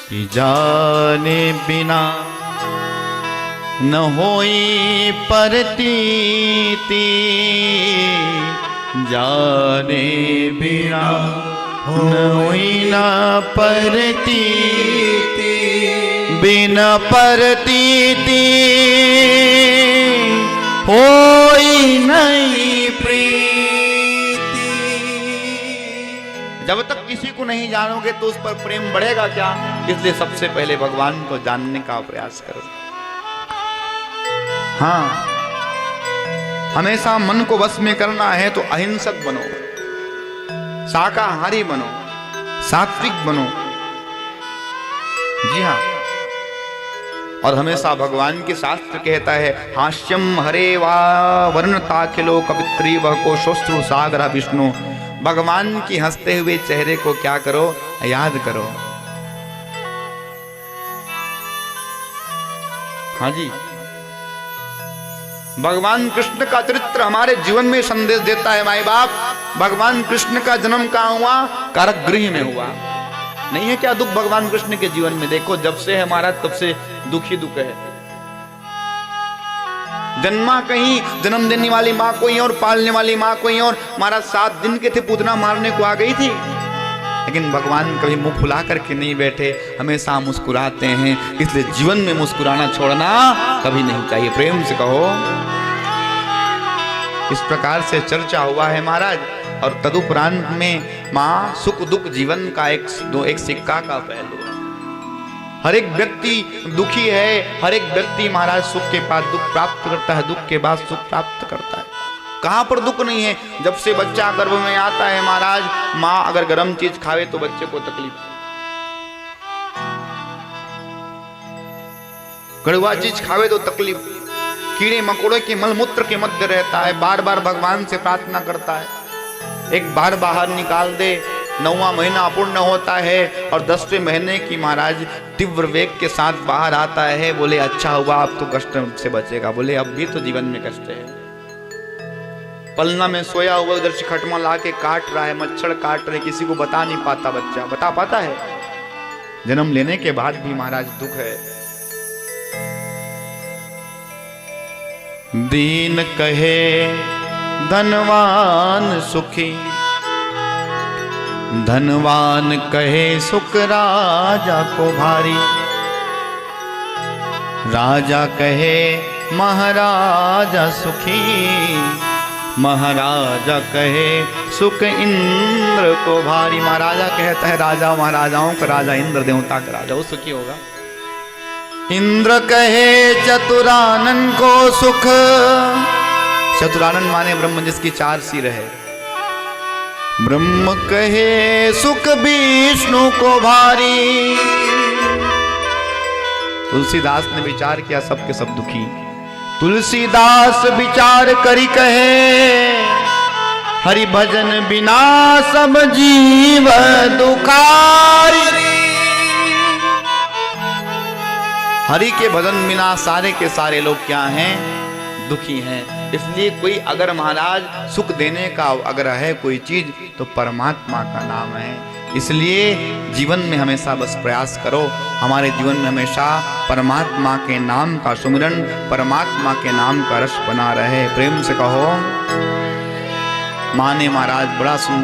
कि जाने बिना न होई परतीति, जाने बिना न होई न परतीति, बिना परतीति होई नहीं प्रीति। जब तक किसी को नहीं जानोगे तो उस पर प्रेम बढ़ेगा क्या? इसलिए सबसे पहले भगवान को जानने का प्रयास करो। हाँ, हमेशा मन को वश में करना है तो अहिंसक बनो, शाकाहारी बनो, सात्विक बनो। जी हाँ, और हमेशा भगवान के शास्त्र कहता है हास्यम हरे वा वर्णताखिलो कवित्री वह को शोस्त्रु सागरा विष्णु। भगवान की हंसते हुए चेहरे को क्या करो? याद करो। हाँ जी, भगवान कृष्ण का चरित्र हमारे जीवन में संदेश देता है। माई बाप, भगवान कृष्ण का जन्म कहाँ हुआ? कारागृह में हुआ। नहीं है क्या दुख भगवान कृष्ण के जीवन में? देखो, जब से है महाराज तब से दुख ही दुख है। जन्मा कहीं, जन्म देने वाली माँ कोई और, पालने वाली माँ कोई और। महाराज 7 दिन के थे, पूतना मारने को आ गई थी, लेकिन भगवान कभी मुंह फुला करके नहीं बैठे, हमेशा मुस्कुराते हैं। इसलिए जीवन में मुस्कुराना छोड़ना कभी नहीं चाहिए। प्रेम से कहो। इस प्रकार से चर्चा हुआ है महाराज। और तदुपरांत में माँ सुख दुख जीवन का एक सिक्का का पहलू है। हर एक व्यक्ति दुखी है, हर एक व्यक्ति महाराज सुख के बाद दुख प्राप्त करता है, दुख के बाद सुख प्राप्त करता है। कहां पर दुख नहीं है? जब से बच्चा गर्भ में आता है महाराज, माँ अगर गर्म चीज खावे तो बच्चे को तकलीफ, कड़वा चीज खावे तो तकलीफ, कीड़े मकोड़े के मलमूत्र के मध्य रहता है, बार बार भगवान से प्रार्थना करता है एक बार बाहर निकाल दे। 9वां महीना अपूर्ण होता है और 10वें महीने की महाराज तीव्र वेग के साथ बाहर आता है। बोले अच्छा हुआ, अब तो कष्ट से बचेगा। बोले अब भी तो जीवन में कष्ट है। पलना में सोया हुआ उधर से खटमा ला के काट रहा है, मच्छर काट रहे, किसी को बता नहीं पाता। बच्चा बता पाता है? जन्म लेने के बाद भी महाराज दुख है। दीन कहे धनवान सुखी, धनवान कहे सुख राजा को भारी, राजा कहे महाराजा सुखी, महाराजा कहे सुख इंद्र को भारी। महाराजा कहता है राजा महाराजाओं का राजा, इंद्र देवता का राजा, वो सुखी होगा। इंद्र कहे चतुरानन को सुख, चतुरानन माने ब्रह्म जिसकी 4 सिर है। ब्रह्म कहे सुख विष्णु को भारी। तुलसीदास ने विचार किया, सबके सब दुखी। तुलसीदास विचार करी कहे हरि भजन बिना सब जीव दुखारी। हरि के भजन बिना सारे के सारे लोग क्या हैं? दुखी हैं। इसलिए कोई अगर महाराज सुख देने का अगर है कोई चीज तो परमात्मा का नाम है। इसलिए जीवन में हमेशा बस प्रयास करो, हमारे जीवन में हमेशा परमात्मा के नाम का सुमिरन, परमात्मा के नाम का रस बना रहे। प्रेम से कहो। माँ ने महाराज बड़ा सुंदर